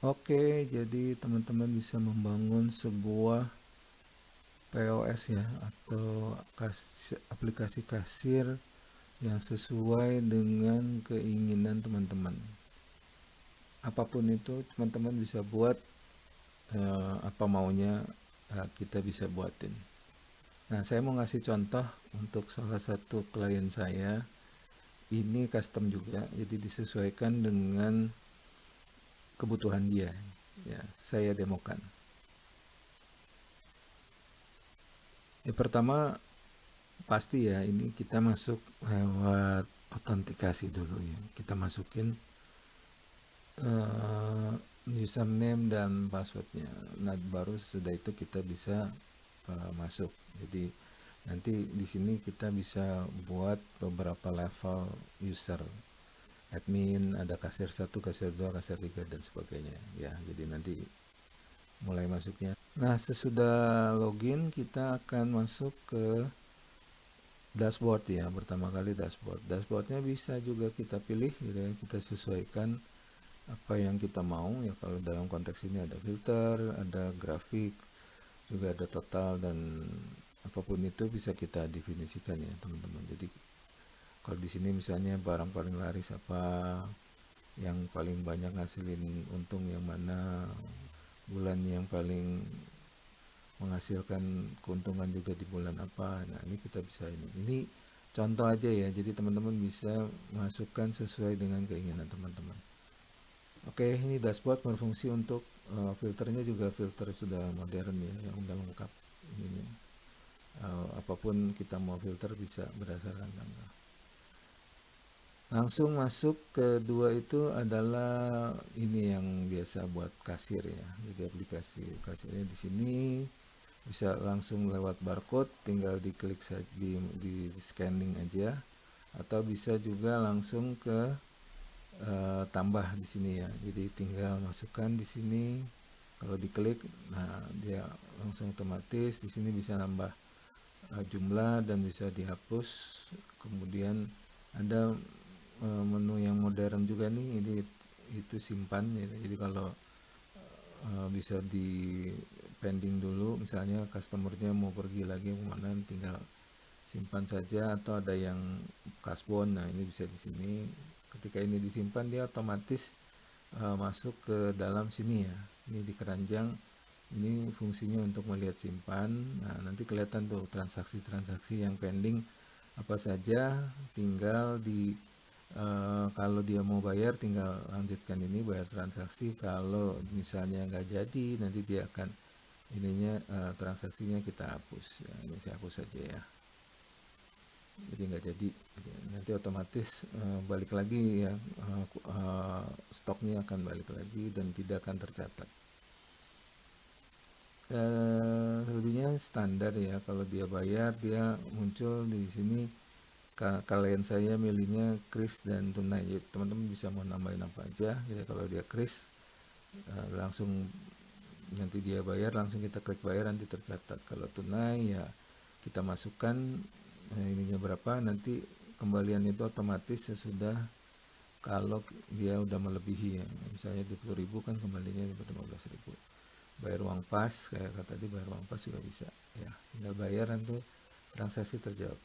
Oke, jadi teman-teman bisa membangun sebuah POS ya, atau aplikasi kasir yang sesuai dengan keinginan teman-teman. Apapun itu teman-teman bisa buat, apa maunya, kita bisa buatin. Nah, saya mau ngasih contoh untuk salah satu klien saya. Ini custom juga, jadi disesuaikan dengan kebutuhan dia. Ya, saya demokan. Pertama pasti ya, ini kita masuk lewat autentikasi dulu ya. Kita masukin username dan passwordnya. Nah, baru sudah itu kita bisa masuk. Jadi nanti di sini kita bisa buat beberapa level user. Admin, ada kasir 1, kasir 2, kasir 3 dan sebagainya ya. Jadi nanti mulai masuknya. Nah, sesudah login kita akan masuk ke dashboard ya. Pertama kali dashboard. Dashboardnya bisa juga kita pilih gitu ya. Kita sesuaikan apa yang kita mau ya. Kalau dalam konteks ini ada filter, ada grafik, juga ada total, dan apapun itu bisa kita definisikan ya teman-teman. Jadi kalau di sini misalnya barang paling laris apa, yang paling banyak ngasilin untung yang mana, bulan yang paling menghasilkan keuntungan juga di bulan apa. Nah, ini kita bisa ini contoh aja ya, jadi teman-teman bisa masukkan sesuai dengan keinginan teman-teman. Oke, ini dashboard berfungsi untuk filternya juga filter sudah modern ya, yang udah lengkap ini. Apapun kita mau filter bisa berdasarkan tanggal. Langsung masuk kedua itu adalah ini yang biasa buat kasir ya. Jadi aplikasi kasirnya di sini bisa langsung lewat barcode, tinggal diklik saja, di scanning aja, atau bisa juga langsung ke tambah di sini ya. Jadi tinggal masukkan di sini, kalau diklik, nah dia langsung otomatis di sini bisa nambah jumlah dan bisa dihapus. Kemudian ada menu yang modern juga nih, ini itu simpan ya. Jadi kalau bisa di pending dulu, misalnya customernya mau pergi lagi kemana, tinggal simpan saja, atau ada yang kasbon, nah ini bisa di sini. Ketika ini disimpan, dia otomatis masuk ke dalam sini ya. Ini di keranjang, ini fungsinya untuk melihat simpan. Nah, nanti kelihatan tuh transaksi-transaksi yang pending apa saja, tinggal di kalau dia mau bayar tinggal lanjutkan ini bayar transaksi. Kalau misalnya nggak jadi, nanti dia akan ininya transaksinya kita hapus ya. Ini saya hapus saja ya, jadi nggak jadi. Nanti otomatis balik lagi ya, stoknya akan balik lagi dan tidak akan tercatat. Selebihnya standar ya, kalau dia bayar dia muncul di sini. Kalian saya milihnya kris dan tunai, jadi teman-teman bisa mau nambahin apa aja. Jadi kalau dia kris langsung nanti dia bayar, langsung kita klik bayar, nanti tercatat. Kalau tunai ya kita masukkan ininya berapa, nanti kembalian itu otomatis sesudah kalau dia udah melebihi ya. Misalnya 20.000 kan kembalinya 15.000. Bayar uang pas, kayak kata tadi bayar uang pas juga bisa ya, tinggal bayar nanti transaksi terjawab.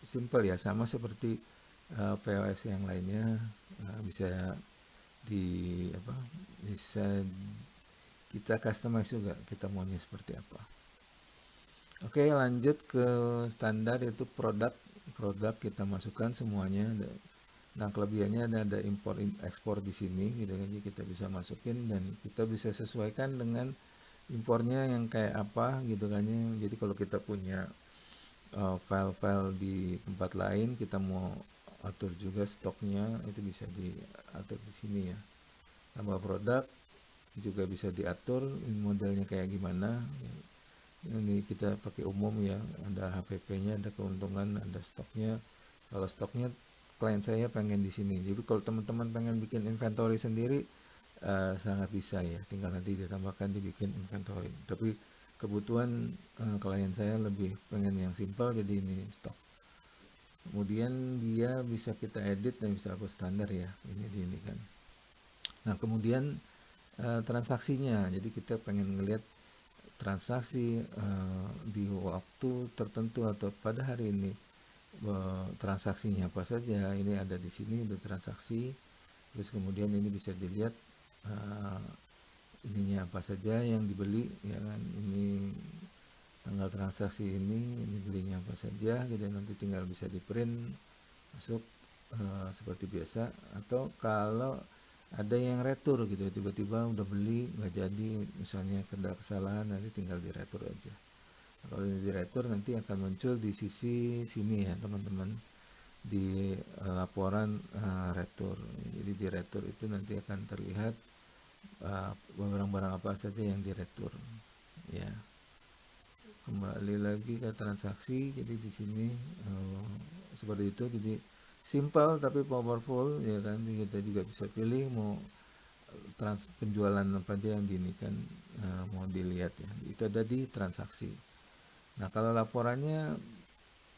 Simple ya, sama seperti POS yang lainnya. Bisa di apa, bisa kita customize juga, kita maunya seperti apa. Oke, lanjut ke standar, yaitu produk kita masukkan semuanya. Nah, kelebihannya ada impor ekspor di sini gitu kan, jadi kita bisa masukin dan kita bisa sesuaikan dengan impornya yang kayak apa gitu kan ya. Jadi kalau kita punya file-file di tempat lain, kita mau atur juga stoknya, itu bisa diatur di sini ya. Tambah produk juga bisa diatur modelnya kayak gimana. Ini kita pakai umum ya, ada HPP-nya, ada keuntungan, ada stoknya. Kalau stoknya klien saya pengen di sini. Jadi kalau teman-teman pengen bikin inventory sendiri, sangat bisa ya, tinggal nanti ditambahkan dibikin inventory. Tapi kebutuhan klien saya lebih pengen yang simple, jadi ini stok. Kemudian dia bisa kita edit dan bisa hapus standar ya, ini kan. Nah, kemudian transaksinya. Jadi kita pengen ngelihat transaksi di waktu tertentu atau pada hari ini transaksinya apa saja. Ini ada di sini ada transaksi, terus kemudian ini bisa dilihat ininya apa saja yang dibeli, ya kan, ini tanggal transaksi ini belinya apa saja gitu, nanti tinggal bisa di print masuk seperti biasa. Atau kalau ada yang retur gitu, tiba-tiba udah beli nggak jadi, misalnya kena kesalahan, nanti tinggal di retur aja. Nah, kalau di retur nanti akan muncul di sisi sini ya teman-teman, di laporan retur. Jadi di retur itu nanti akan terlihat barang-barang apa saja yang diretur ya. Kembali lagi ke transaksi, jadi di sini seperti itu. Jadi simple tapi powerful ya kan. Kita juga bisa pilih mau penjualan apa aja yang diinikan mau dilihat ya, itu ada di transaksi. Nah kalau laporannya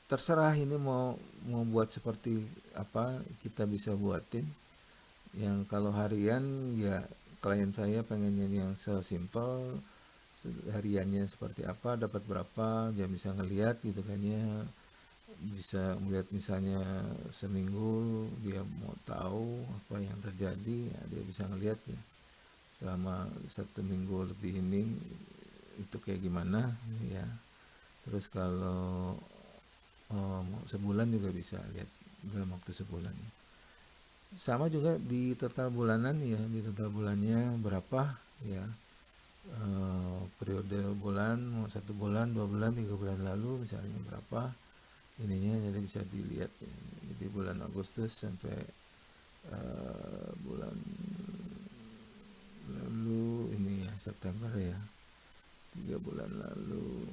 terserah ini mau buat seperti apa, kita bisa buatin. Yang kalau harian ya klien saya pengennya yang sesimpel, hariannya seperti apa, dapat berapa, dia bisa ngelihat gitu kan ya, bisa melihat misalnya seminggu dia mau tahu apa yang terjadi ya, dia bisa ngelihat ya selama 1 minggu lebih ini itu kayak gimana ya. Terus kalau sebulan juga bisa lihat dalam waktu sebulan ya. Sama juga di total bulanan ya, di total bulannya berapa ya, periode bulan, mau 1 bulan, 2 bulan, 3 bulan lalu misalnya berapa ininya, jadi bisa dilihat ya. Jadi bulan Agustus sampai bulan lalu ini ya September ya, 3 bulan lalu.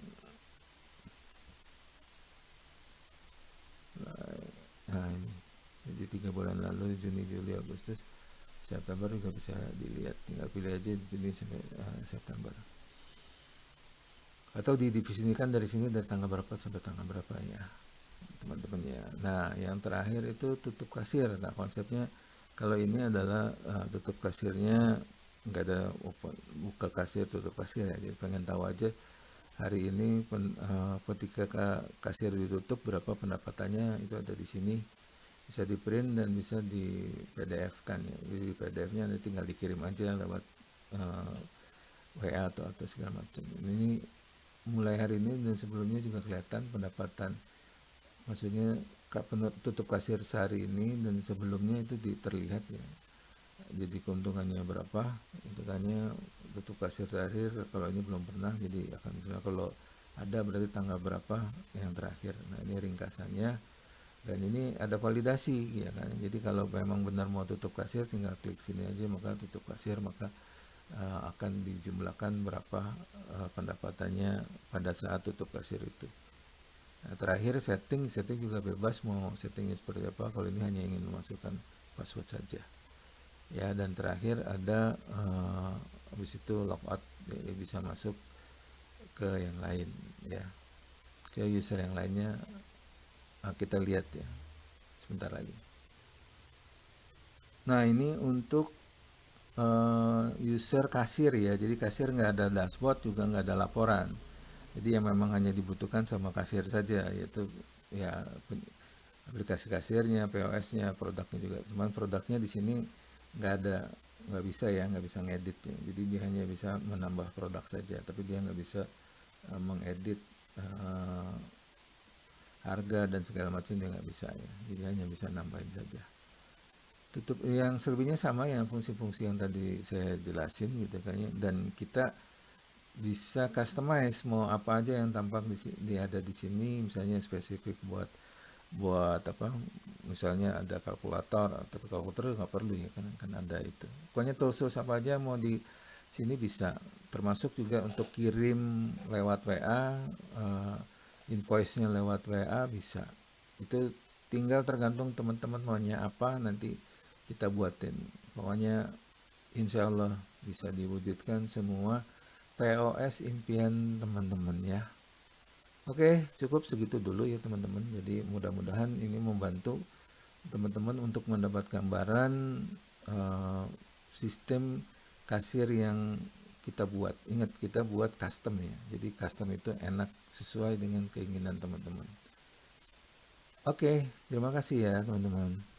Nah ini jadi 3 bulan lalu, Juni, Juli, Agustus, September juga bisa dilihat, tinggal pilih aja di Juni sampai September. Atau didefinisikan dari sini dari tanggal berapa sampai tanggal berapa ya teman-teman ya. Nah yang terakhir itu tutup kasir. Nah konsepnya kalau ini adalah tutup kasirnya nggak ada buka kasir tutup kasir ya, jadi pengen tahu aja hari ini ketika kasir ditutup berapa pendapatannya, itu ada di sini, bisa di print dan bisa di PDF kan ya. Di PDF-nya nanti tinggal dikirim aja lewat WA atau segala macam. Ini mulai hari ini dan sebelumnya juga kelihatan pendapatan, maksudnya tutup kasir sehari ini dan sebelumnya itu terlihat ya. Jadi keuntungannya berapa, itu kan ya, tutup kasir terakhir kalau ini belum pernah, jadi akan misalnya kalau ada berarti tanggal berapa yang terakhir. Nah ini ringkasannya, dan ini ada validasi ya kan. Jadi kalau memang benar mau tutup kasir tinggal klik sini aja, maka tutup kasir, maka akan dijumlahkan berapa pendapatannya pada saat tutup kasir itu. Nah, terakhir setting juga bebas mau settingnya seperti apa, kalau ini hanya ingin memasukkan password saja ya. Dan terakhir ada habis itu logout ya, bisa masuk ke yang lain ya, ke user yang lainnya. Kita lihat ya sebentar lagi. Nah ini untuk user kasir ya, jadi kasir nggak ada dashboard juga nggak ada laporan, jadi yang memang hanya dibutuhkan sama kasir saja, yaitu ya aplikasi kasirnya, POS-nya, produknya juga. Cuman produknya di sini nggak bisa ngedit ya. Jadi dia hanya bisa menambah produk saja, tapi dia nggak bisa mengedit harga dan segala macam, dia nggak bisa ya. Jadi hanya bisa nambahin saja. Tutup yang selebihnya sama ya, fungsi-fungsi yang tadi saya jelasin gitu kan ya. Dan kita bisa customize mau apa aja yang tampak di ada di sini, misalnya spesifik buat apa, misalnya ada kalkulator, tapi kalkulator nggak perlu ya kan ada itu. Pokoknya tools apa aja mau di sini bisa, termasuk juga untuk kirim lewat WA, invoice-nya lewat WA bisa. Itu tinggal tergantung teman-teman maunya apa, nanti kita buatin. Pokoknya insya Allah bisa diwujudkan semua POS impian teman-teman ya. Oke, cukup segitu dulu ya teman-teman. Jadi mudah-mudahan ini membantu teman-teman untuk mendapat gambaran sistem kasir yang kita buat. Ingat, kita buat custom ya. Jadi custom itu enak sesuai dengan keinginan teman-teman. Oke, terima kasih ya teman-teman.